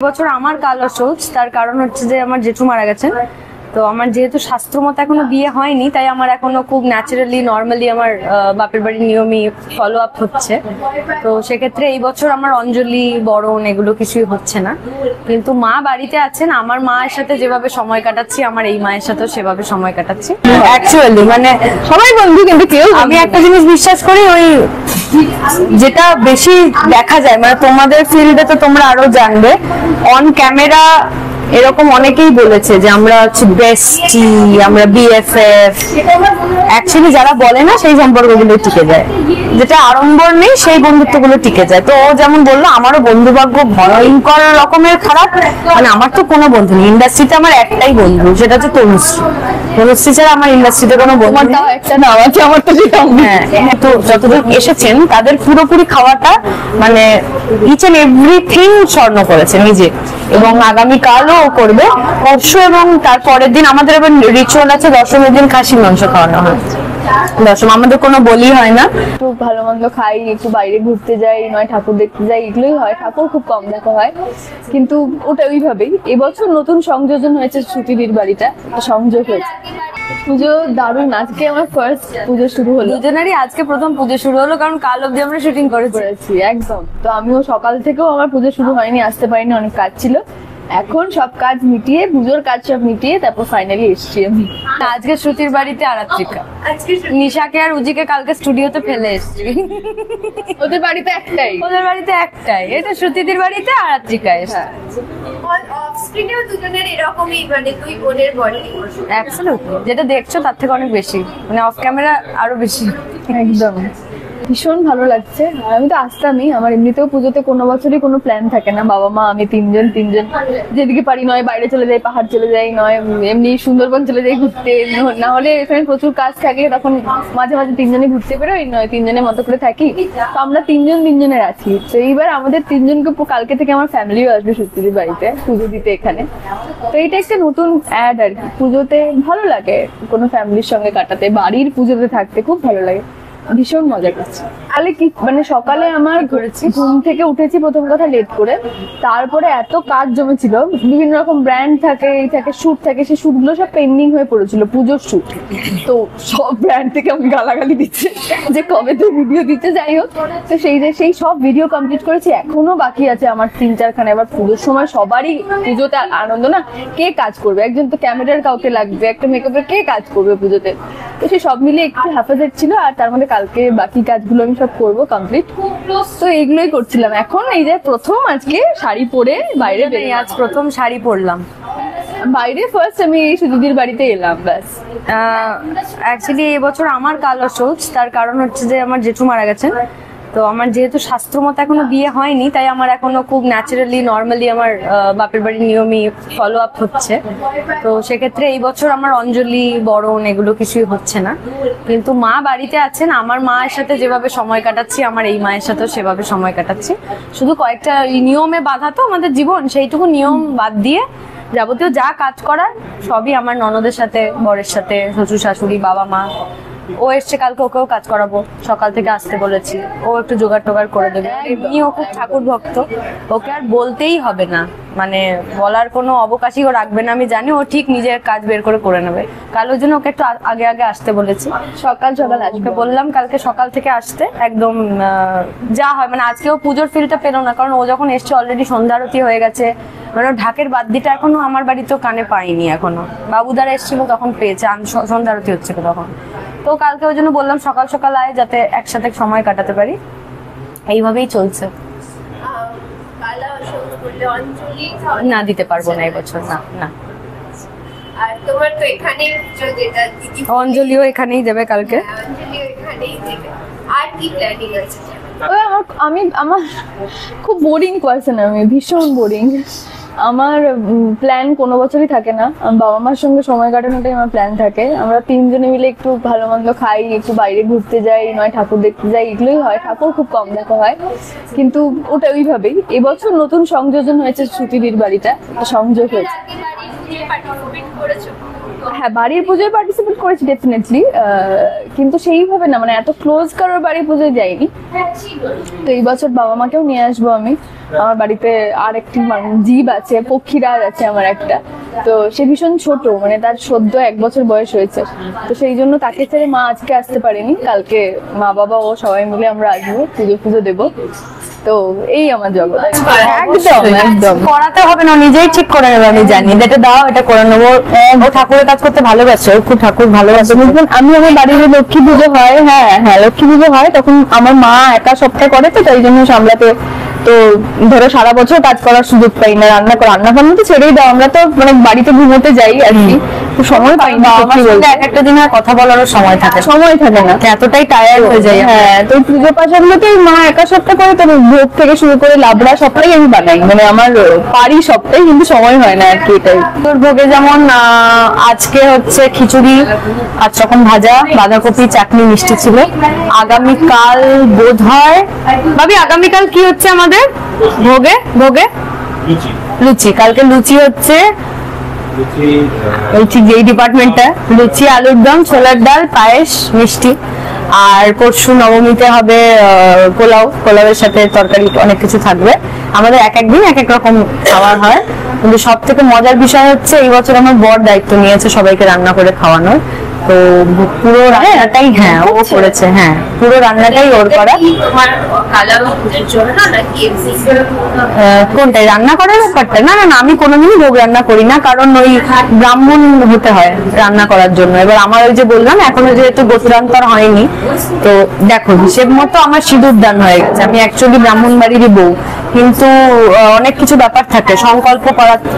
বছর আমার কাল অসৌচ, তার কারণ হচ্ছে যে আমার জেঠু মারা গেছেন। তো আমার যেহেতু শাস্ত্র মতো এখনো বিয়ে হয়নি, তাই আমার এখনো খুব ন্যাচারালি নর্মালি আমার বাপের বাড়ির নিয়মই ফলো আপ হচ্ছে। তো সেক্ষেত্রে এই বছর আমার অঞ্জলি বরণ এগুলো কিছুই হচ্ছে না, কিন্তু মা বাড়িতে আছেন। আমার মায়ের সাথে যেভাবে সময় কাটাচ্ছি, আমার এই মায়ের সাথেও সেভাবে সময় কাটাচ্ছি। অ্যাকচুয়ালি মানে সবাই বন্ধু, কিন্তু কেউ আমি একটা জিনিস বিশ্বাস করি, ওই যেটা বেশি দেখা যায়, মানে তোমাদের ফিল্ডে তো তোমরা আরো জানবে, অন ক্যামেরা এরকম অনেকেই বলেছে যে আমরা হচ্ছে বেস্টি, আমরা বিএফএফ। অ্যাকচুয়ালি যারা বলে না, সেই সম্পর্কগুলো টিকে যায়, যেটা আড়ম্বর নেই সেই বন্ধুত্বগুলো টিকে যায়। তো ও যেমন বললো, আমারও বন্ধু ভাগ্য ভয়ঙ্কর রকমের খারাপ। মানে আমার তো কোনো বন্ধু নেই ইন্ডাস্ট্রিতে, আমার একটাই বন্ধু, সেটা হচ্ছে তনুশ্রী। তনুশ্রী ছাড়া আমার ইন্ডাস্ট্রিতে কোনো বন্ধু একটা নাম আছে আমার তো। হ্যাঁ, তো যতজন এসেছেন তাদের পুরোপুরি খাওয়াটা মানে ইচ এন্ড এভরিথিং স্বর্ণ করেছে নিজে, এবং আগামীকালও করবে, পরশু এবং তারপরের দিন। আমাদের এবার রিচুয়াল আছে, দশমীর দিন খাসির মাংস খাওয়ানো হয়। দশম আমাদের কোনো বলি হয় না, একটু ভালো মন্দ খাই, একটু বাইরে ঘুরতে যাই, নয় ঠাকুর দেখতে যাই, এগুলোই হয়। ঠাকুর খুব কম দেখা হয়, কিন্তু ওটা ওইভাবেই। এবছর নতুন সংযোজন হয়েছে, শ্রুতিদির বাড়িটা সংযোগ হয়েছে। পুজো দারুণ, আজকে আমার ফার্স্ট পুজো শুরু হলো। দুজনেরই আজকে প্রথম পুজো শুরু হলো, কারণ কাল অব্দি আমরা শুটিং করেছি। একদম। তো আমিও সকাল থেকেও আমার পুজো শুরু হয়নি, আসতে পারিনি, অনেক কাজ ছিল। এখন সব কাজ মিটিয়ে, পুজোর কাজ সব মিটিয়ে তারপর ফাইনালি এসছি আমি। আজকে শ্রুতির বাড়িতে আরাত্রিকা, নিশাকে আর উজিকে কালকে স্টুডিওতে ফেলে এসছি। ওদের বাড়িতে একটাই, এটা শ্রুতিদের বাড়িতে আরাত্রিকা এসছে। যেটা দেখছো তার থেকে অনেক বেশি, মানে অফ ক্যামেরা আরো বেশি। একদম ভীষণ ভালো লাগছে। আর আমি তো আসতামই, আমার এমনিতেও পুজোতে কোনো বছরই কোনো প্ল্যান থাকে না। বাবা মা আমি তিনজন যেদিকে পারি, নয় বাইরে চলে যাই, পাহাড় চলে যাই, নয় এমনি সুন্দরবন চলে যাই ঘুরতে, না হলে এখানে প্রচুর কাজ থাকে, তখন মাঝে মাঝে তিনজনে ঘুরতে বেরোই, নয় তিনজনের মতো করে থাকি। তো আমরা তিনজনের আছি। তো এইবার আমাদের তিনজনকে কালকে থেকে আমার ফ্যামিলিও আসবে সত্যির বাড়িতে পুজো দিতে এখানে। তো এইটা একটা নতুন অ্যাড আর কি। পুজোতে ভালো লাগে কোনো ফ্যামিলির সঙ্গে কাটাতে, বাড়ির পুজোতে থাকতে খুব ভালো লাগে, ভীষণ মজা করছি। তাহলে কি মানে সকালে আমার ঘুম থেকে উঠেছি প্রথম কথা লেট করে, তারপরে এত কাজ জমেছিল, বিভিন্ন রকম ব্র্যান্ড থাকে, এই থাকে, শুট থাকে, সেই শুটগুলো সব পেন্ডিং হয়ে পড়েছিল, পুজোর শুট। তো সব ব্র্যান্ড থেকে আমি গালাগালি দিচ্ছে যে কবে তো ভিডিও দিতে, যাই হোক। তো সেই সব ভিডিও কমপ্লিট করেছি, এখনো বাকি আছে আমার 3-4খানা। এবার পুজোর সময় সবারই পুজোতে আনন্দ না, কে কাজ করবে, একজন তো ক্যামেরার কাউকে লাগবে, একটা মেকআপের কে কাজ করবে পুজোতে। তো সেই সব মিলে একটু হ্যাফাজেট ছিল, আর তার মধ্যে কালকে বাকি কাজগুলো আমি সব করবো কমপ্লিট। তো এইগুলোই করছিলাম। এখন এই যে প্রথম আজকে শাড়ি পরে বাইরে, আজ প্রথম শাড়ি পরলাম বাইরে, ফার্স্ট আমি এই সুদিদির বাড়িতে এলাম ব্যাস। অ্যাকচুয়ালি এবছর আমার কাল অসৌচ, তার কারণ হচ্ছে যে আমার জেঠু মারা গেছেন। তো আমার যেহেতু শাস্ত্র মতো এখনো বিয়ে হয়নি, তাই আমার এখনো খুব ন্যাচারালি নর্মালি আমার বাপের বাড়ির নিয়মই ফলো আপ হচ্ছে। তো সেক্ষেত্রে এই বছর আমার অঞ্জলি বরণ এগুলো কিছুই হচ্ছে না, কিন্তু মা বাড়িতে আছেন। আমার মায়ের সাথে যেভাবে সময় কাটাচ্ছি, আমার এই মায়ের সাথেও সেভাবে সময় কাটাচ্ছি। শুধু কয়েকটা নিয়মে বাধা তো আমাদের জীবন, সেইটুকু নিয়ম বাদ দিয়ে যাবতীয় যা কাজ করার সবই আমার ননদের সাথে, বরের সাথে, শ্বশুর শাশুড়ি, বাবা মা। ও এসছে কালকে, ওকেও কাজ করাবো, সকাল থেকে আসতে বলেছি, ও একটু জোগাড় টোগাড় করে দেবে। এমনি ও খুব ঠাকুর ভক্ত, ওকে আর বলতেই হবে না, মানে বলার কোনো অবকাশই ও রাখবে না। আমি জানি ও ঠিক নিজের কাজ বের করে নেবে। কাল ওই জন্য ওকে একটু আগে আসতে বলেছি, সকাল আসবে বললাম। কালকে সকাল থেকে আসতে একদম যা হয়, মানে আজকেও পুজোর ফিলটা পেলো না, কারণ ও যখন এসছে অলরেডি সন্ধ্যা আরতি হয়ে গেছে। মানে ঢাকের বাদ্যিটা এখনো আমার বাড়িতেও কানে পাইনি, এখনো বাবুদারা এসেছিল তখন পেয়েছে, সন্ধ্যা আরতি হচ্ছিল তখন। তো কালকে ওই জন্য বললাম সকাল আয়, যাতে একসাথে সময় কাটাতে পারি। এইভাবেই চলছে। না, দিতে পারবো না এবছর, না। আর তোমার তো এখানে অঞ্জলিও এখানেই দেবে কালকে। আর কি প্ল্যানিং আছে? আমার খুব বোরিং পার্সন, আমি ভীষণ বোরিং। আমার প্ল্যান কোনো বছরই থাকে না। বাবা মার সঙ্গে সময় কাটানোটাই আমার প্ল্যান থাকে। আমরা তিনজনে মিলে একটু ভালো মন্দ খাই, একটু বাইরে ঘুরতে যাই, নয় ঠাকুর দেখতে যাই, এগুলোই হয়। ঠাকুর খুব কম দেখা হয়, কিন্তু ওটা ওইভাবেই। এবছর নতুন সংযোজন হয়েছে, শ্রুতিদির বাড়িটা সংযোগ হয়েছে। হ্যাঁ, বাড়ির পুজোয় পার্টিসিপেট করেছি ডেফিনেটলি, কিন্তু সেইভাবে না, মানে এত ক্লোজ কারোর বাড়ি পুজোয় যাইনি। তো এই বছর বাবা মাকেও নিয়ে আসবো আমি। আমার বাড়িতে আর একটি জীব আছে, পক্ষীরাজ আছে আমার একটা। তো সে ভীষণ ছোট, মানে তার সদ্য 1 বছর বয়স হয়েছে। তো সেই জন্য তাকে ছেড়ে মা আজকে আসতে পারেনি, কালকে মা বাবা ও সবাই মিলে আমরা আসবো, পুজো দেবো। তো এই আমার জগৎ। একদম একদম করাতে হবে না, নিজেই ঠিক করে নেবে। আমি জানি এটা দাও, এটা করে নেবো। ও ঠাকুরের কাজ করতে ভালোবাসে, ও খুব ঠাকুর ভালোবাসে। আমি আমার বাড়িতে লক্ষ্মী পুজো হয়, হ্যাঁ লক্ষ্মী পুজো হয়, তখন আমার মা একা সবটা করে, তো তাই জন্য সামলাতে। তো ধরো সারা বছর কাজ করার সুযোগ পাই না, রান্না বান্না তো ছেড়েই দাও, আমরা তো মানে বাড়িতে ঘুমোতে যাই আর কি, তো সময় পাই না। এক একটা দিন আর কথা বলারও সময় থাকে না, এতটাই টায়ার্ড হয়ে যায়। হ্যাঁ, তো পুজো পাশাগুলোতে মা একা সবটা করে, তো ভোগ থেকে শুরু করে লাবড়া সবটাই আমি বানাই, মানে আমার পারি সবটাই, কিন্তু সময় হয় না আর কি। এটাই তোর ভোগে যেমন আজকে হচ্ছে খিচুড়ি, 5 রকম ভাজা, বাঁধাকপি, চাটনি, মিষ্টি ছিল। আগামীকাল বোধ হয় ভাবি, আগামীকাল কি হচ্ছে আমাদের ভোগে? লুচি। কালকে লুচি হচ্ছে, ঠিক যেই ডিপার্টমেন্টটা, লুচি, আলুর দম, ছোলার ডাল, পায়েস, মিষ্টি। আর পরশু নবমীতে হবে পোলাওয়ের সাথে তরকারি, অনেক কিছু থাকবে। আমাদের এক একদিন এক এক রকম খাবার হয়, কিন্তু সব থেকে মজার বিষয় হচ্ছে এই বছর আমার বর দায়িত্ব নিয়েছে সবাইকে রান্না করে খাওয়ানোর। তো পুরো রান্নাটাই ও করেছে। পুরো রান্নাটাই ওর করা। কোনটাই রান্না করার ব্যাপারটা? না, আমি কোনোদিনই ভোগ রান্না করি না, কারণ ওই ব্রাহ্মণ হতে হয় রান্না করার জন্য। এবার আমার ওই যে বললাম, এখনো যেহেতু গোত্রান্তর হয়নি, তো দেখো হিসেব মতো আমার সিঁদুর দান হয়ে গেছে। আমি অ্যাকচুয়ালি ব্রাহ্মণ বাড়িরই বউ, কিন্তু অনেক কিছু ব্যাপার থাকে। সংকল্প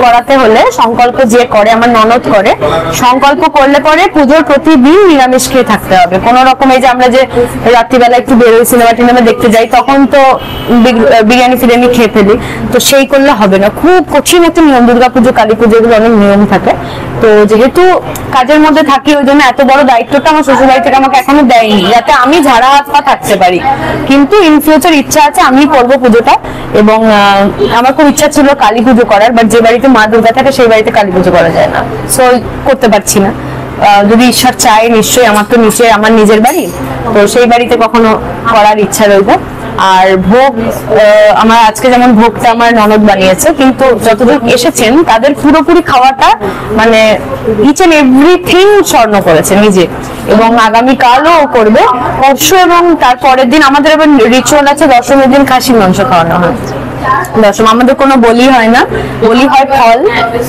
করাতে হলে, সংকল্প যে করে, আমার ননদ করে, সংকল্প করলে পরে পুজোর প্রতিদিন নিরামিষ খেয়ে থাকতে হবে। কোন রকম এই যে আমরা যে রাত্রিবেলা একটু বেরোই সিনেমা টিনেমা দেখতে যাই, তখন তো বিরিয়ানি ফিরিয়ানি খেয়ে ফেলি, তো সেই করলে হবে না। খুব কঠিন একটা নিয়ম, দুর্গাপুজো, কালী পুজো, এগুলো অনেক নিয়ম থাকে। তো যেহেতু কাজের মধ্যে থাকি, ওই জন্য এত বড় দায়িত্বটা আমার শ্বশুর বাড়ি থেকে আমাকে এখনো দেয়নি, যাতে আমি ঝাড়া হাত পা থাকতে পারি। কিন্তু ইন ফিউচার ইচ্ছা আছে আমি করবো পুজোটা, এবং আমার খুব ইচ্ছা ছিল কালী পুজো করার, বাট যে বাড়িতে মা দুর্গা থাকে সেই বাড়িতে কালী পুজো করা যায় না, সো করতে পারছি না। যদি ঈশ্বর চায় নিশ্চয়ই, আমার তো নিচে আমার নিজের বাড়ি, তো সেই বাড়িতে কখনো করার ইচ্ছা রইল। আর ভোগ, আমার আজকে যেমন ভোগটা আমার ননদ বানিয়েছে, কিন্তু যতদূর এসেছেন তাদের পুরোপুরি খাওয়াটা মানে ইচ এন্ড এভরিথিং স্বর্ণ করেছে নিজে, এবং আগামীকালও করবে, পরশু এবং তারপরের দিন। আমাদের আবার রিচুয়াল আছে, দশমীর দিন খাসির মাংস খাওয়ানো হয়। দশম আমাদের কোনো বলি হয় না, বলি হয় ফল,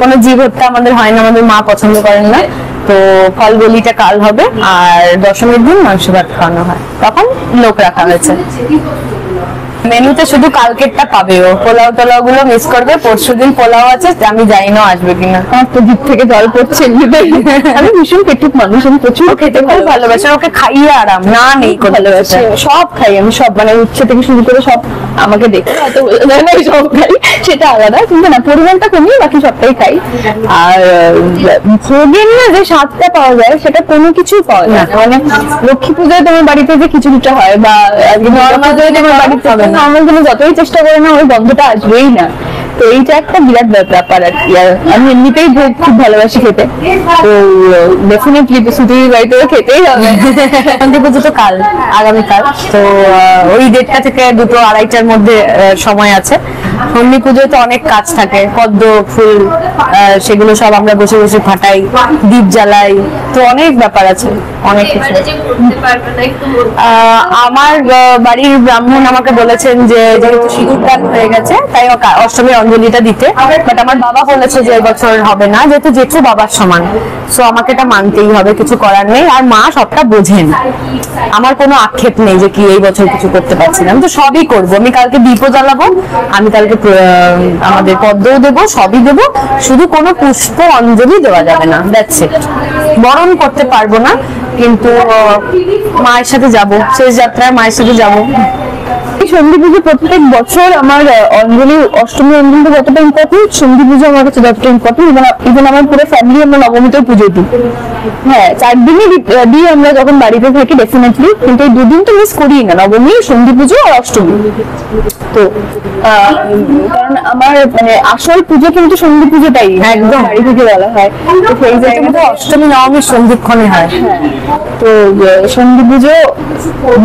কোনো জীব হত্যা আমাদের হয় না, আমাদের মা পছন্দ করেন না। তো ফল বলিটা কাল হবে, আর দশমীর দিন মাংস ভাত খাওয়ানো হয়, তখন লোক রাখা হয়েছে। মেনুতে শুধু কালকেরটা পাবে, ও পোলাও টোলাও গুলো মিস করবে। পরশুদিন পোলাও আছে, আমি জানি না আসবে কিনা। আমার তো দিক থেকে জল পড়ছে। আমি ভীষণ পেটুক মানুষ, আমি প্রচুর খেতে খুব ভালোবাসে, ওকে খাইয়ে আরাম না নেই, ভালোবাসে। সব খাই আমি, সব মানে উচ্ছে থেকে শুরু করে সব। আমাকে দেখে হয়তো সব খাই, সেটা আলাদা, কিন্তু না পরিমাণটা কমিয়ে বাকি সবটাই খাই। আর ভোগের না যে স্বাদটা পাওয়া যায়, সেটা কোনো কিছু পাওয়া যায় না। মানে লক্ষ্মী পূজায় তোমার বাড়িতে যে খিচুড়িটা হয়, বা নর্মাল তোমার বাড়িতে নর্মাল তুমি যতই চেষ্টা করে না, ওই গন্ধটা আসবেই না। তো এইটা একটা বিরাট ব্যাপার আর কি। আর আমি এমনিতেই ভোগ খুব ভালোবাসি খেতে, তো ডেফিনেটলি সুতির বাড়িতে খেতেই হবে। সন্ধি পুজো তো কাল, আগামীকাল, তো ওই 1:30 থেকে 2টো 2:30টার মধ্যে সময় আছে। সন্ধি পুজোয় তো অনেক কাজ থাকে, পদ্ম ফুল, সেগুলো সব আমরা বসে বসে ফাটাই, দীপ জ্বালাই, তো অনেক ব্যাপার আছে, অনেক কিছু। আমার বাড়ির ব্রাহ্মণ আমাকে বলেছেন যে যেহেতু সিঁদুর দান হয়ে গেছে, তাই অষ্টমীর অঞ্জলিটা দিতে, বাট আমার বাবা বলেছে যে এই বছর হবে না, যেহেতু জেঠু বাবার সমান, সো আমাকে এটা মানতেই হবে, কিছু করার নেই। আর মা সবটা বোঝেন, আমার কোনো আক্ষেপ নেই যে কি এই বছর কিছু করতে পারছি না, আমি তো সবই করবো। আমি কালকে দীপও জ্বালাবো, আমি কালকে আমাদের পদ্মও দেবো, সবই দেবো, শুধু কোনো পুষ্প অঞ্জলি দেওয়া যাবে না, দ্যাটস ইট। বরণ করতে পারবো না, কিন্তু মায়ের সাথে যাব, শেষ যাত্রায় মায়ের সাথে যাব। এই সন্ধি পুজো প্রত্যেক বছর আমার অঞ্জলি অষ্টমী অঞ্জলি যতটা ইম্পর্টেন্ট, সন্ধি পুজো আমার কাছে যতটা ইম্পর্টেন্ট। ইভেন আমার পুরো ফ্যামিলি আমরা নবমীতেও পুজো দিই। হ্যাঁ, 4 দিনই দিই আমরা যখন বাড়িতে থাকি ডেফিনেটলি, কিন্তু এই 2 দিন তো মিস করি না, নবমী, সন্ধি পুজো আর অষ্টমী। তো কারণ আমার মানে আসল পুজো কিন্তু সন্ধি পুজোটাই একদম বাড়ি থেকে বলা হয়। তো সেই জায়গাটা অষ্টমী নবমী সন্ধিক্ষণে হয়। তো সন্ধি পুজো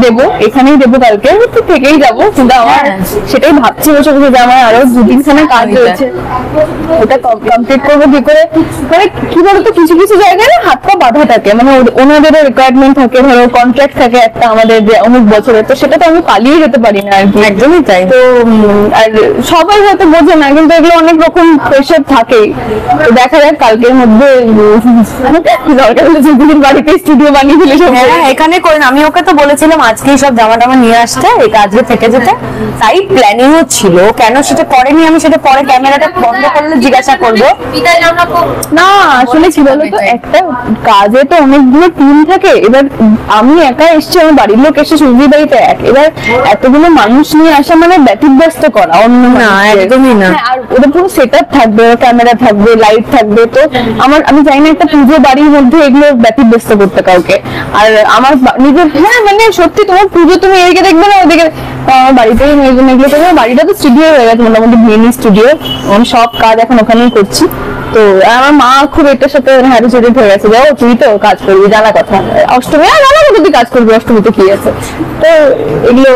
দেবো, এখানেই দেবো, কালকে তো থেকেই যাবো। কিন্তু আমার সেটাই ভাবছি বসে বসে যে আমার আরো 2-3 খানা কাজ রয়েছে, ওটা কমপ্লিট করবো কি করে। মানে কি বলতো, কিছু কিছু জায়গায় না হাত পা বাঁধা থাকে, মানে ওনাদেরও রিকোয়ারমেন্ট থাকে, ধরো কন্ট্রাক্ট থাকে একটা আমাদের যে অমুক বছরে, তো সেটা তো আমি পালিয়ে যেতে পারি না আর কি। একদমই তাই। তো আর সবাই হয়তো বোঝে না, কিন্তু এগুলো অনেক রকম প্রেশার থাকে। তো দেখা যাক কালকের মধ্যে দরকার হলে যেদিন বাড়িতে স্টুডিও বানিয়ে দিলে সব। হ্যাঁ, এখানে করেন। আমি ওকে তো বলেছিলাম আজকেই সব জামা টামা নিয়ে আসতে, এই কাজে থেকে যেতে, তাই প্ল্যানিংও ছিল। কেন সেটা করেনি আমি সেটা পরে ক্যামেরাটা বন্ধ করলে জিজ্ঞাসা করবো। বিদায় জামা না আসলে কি বলতো, একটা কাজে তো অনেকগুলো টিম থাকে। এবার আমি একা এসছি, আমার বাড়ির লোক এসে সুজির বাড়িতে এবার এতগুলো মানুষ নিয়ে আসা মানে ব্যতিব্যস্ত করা অন্য না, একদমই না। আর ওদের পুরো সেটআপ থাকবে, ক্যামেরা থাকবে, লাইট থাকবে। তো আমি চাই না একটা পুজো বাড়ির মধ্যে এগুলো ব্যতিব্যস্ত করতে কাউকে। আর আমার নিজের, হ্যাঁ মানে সত্যি, তোমার পুজো তুমি এদিকে দেখবে না ওদিকে, আমার বাড়িতেই এগুলো করবে। বাড়িটা তো স্টুডিও হয়ে গেছে, মোটামুটি মিনি স্টুডিও, আমি সব কাজ এখন ওখানেই করছি। তো আমার মা খুব এটার সাথে হ্যারিসেটেড হয়ে গেছে, যাও তুই তো কাজ করবি, জানা কথা, অষ্টমী আর জানা কথা তুই কাজ করবি, অষ্টমীতে কি আছে। তো এগুলো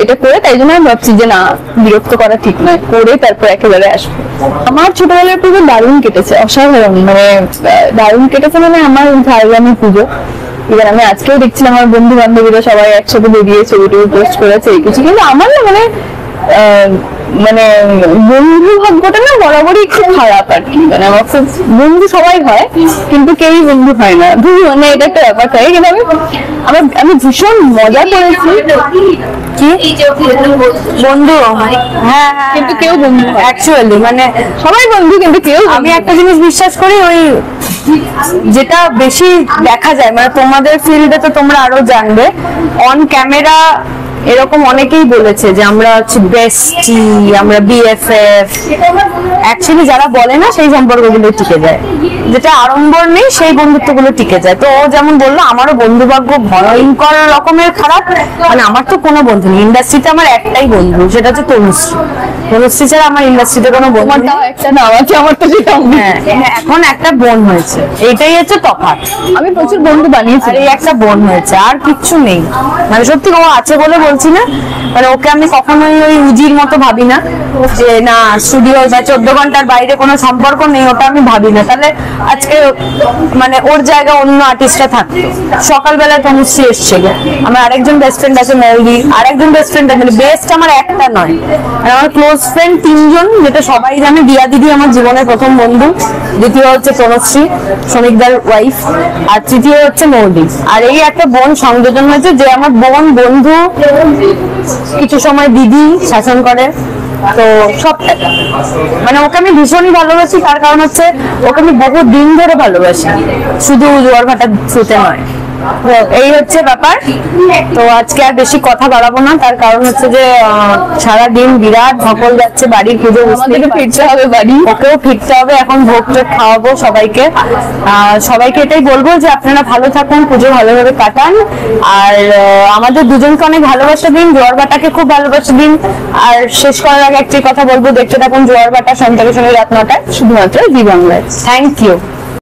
এটা করে তাই জন্য আমি ভাবছি যে না, বিরক্ত করা ঠিক নয়, করে তারপর একেবারে আসবো। আমার ছোটবেলার পুজো দারুণ কেটেছে, অসাধারণ, মানে দারুণ কেটেছে। মানে আমার ঝাড়গ্রামের পুজো, এবার আমি আজকেও দেখছিলাম আমার বন্ধু বান্ধবীরা সবাই একসাথে বেরিয়ে ছবি টবি পোস্ট করেছে এই কিছু। কিন্তু আমার না মানে মানে বন্ধু ভাগ্যটা না বরাবরই খুব খারাপ আর কি। মানে আমার খুব বন্ধু সবাই হয়, কিন্তু কেউই বন্ধু হয় না, মানে এটা একটা ব্যাপার থাকে। কিন্তু আমি ভীষণ মজা করেছি। কি বন্ধু? হ্যাঁ, কিন্তু কেউ বন্ধু হয় অ্যাকচুয়ালি, মানে সবাই বন্ধু কিন্তু কেউ। আমি একটা জিনিস বিশ্বাস করি, ওই যেটা বেশি দেখা যায়, মানে তোমাদের ফিল্ডে তো তোমরা আরো জানবে, অন ক্যামেরা এরকম অনেকেই বলেছে যে আমরা হচ্ছে বেস্টি, আমরা বিএফএফ। অ্যাকচুয়ালি যারা বলে না সেই সম্পর্কগুলো টিকে যায়, যেটা আড়ম্বর নেই সেই বন্ধুত্বগুলো টিকে যায়। তো ও যেমন বললো, আমারও বন্ধু ভাগ্য ভয়ঙ্কর রকমের খারাপ। মানে আমার তো কোনো বন্ধু নেই ইন্ডাস্ট্রিতে, আমার একটাই বন্ধু, সেটা হচ্ছে তনুশ্রী। তনুশ্রী ছাড়া আমার ইন্ডাস্ট্রিতে কোনো বন্ধু নেই। একটা নাম আছে আমার, তো সেটা হ্যাঁ, এখন একটা বোন হয়েছে, এটাই হচ্ছে তফাৎ। আমি প্রচুর বন্ধু বানিয়েছি, আর এই একটা বোন হয়েছে, আর কিচ্ছু নেই। মানে সত্যি ও আছে বলে বলছি না, মানে ওকে আমি কখনোই ওই উজির মতো ভাবি না যে না স্টুডিও বা 14 ঘন্টার বাইরে কোনো সম্পর্ক নেই, ওটা আমি ভাবি না। তাহলে আজকে মানে ওর জায়গা অন্য আর্টিস্টরা থাকতো। সকালবেলা তনুশ্রী এসেছিল, আমার আরেকজন বেস্ট ফ্রেন্ড আছে মৌলি, আরেকজন বেস্ট ফ্রেন্ড আছে, বেস্ট আমার একটা নয়, আর আমার ক্লোজ ফ্রেন্ড 3 জন, যেটা সবাই জানে। দিয়া দিদি আমার জীবনের প্রথম বন্ধু, দ্বিতীয় হচ্ছে তনুশ্রী শ্রমিকদার ওয়াইফ, আর তৃতীয় হচ্ছে মৌলি। আর এই একটা বোন সংযোজন হয়েছে, যে আমার বোন, বন্ধু, কিছু সময় দিদি শাসন করে। তো সবটা মানে ওকে আমি ভীষণই ভালোবাসি, তার কারণ হচ্ছে ওকে আমি বহু দিন ধরে ভালোবাসি, শুধু জোয়ার ভাটা থ্রুতে নয়। তো এই হচ্ছে ব্যাপার। তো আজকে আর বেশি কথা বাড়াবো না, তার কারণ হচ্ছে যে সারাদিন বিরাট ধকল যাচ্ছে, বাড়ির পুজো আমাদেরকে ফিরতে হবে বাড়ি, ওকেও ফিরতে হবে। এখন ভোগ টোগ খাওয়াবো সবাইকে। সবাইকে এটাই বলবো যে আপনারা ভালো থাকুন, পুজো ভালোভাবে কাটান, আর আমাদের দুজনকে অনেক ভালোবাসা দিন, জোয়ার ভাটাকে খুব ভালোবাসা দিন। আর শেষ করার আগে একটি কথা বলবো, দেখতে থাকুন জোয়ার ভাটা সন্ধ্যার সময় রাত 9টায়, শুধুমাত্র জি বাংলায়। Thank you.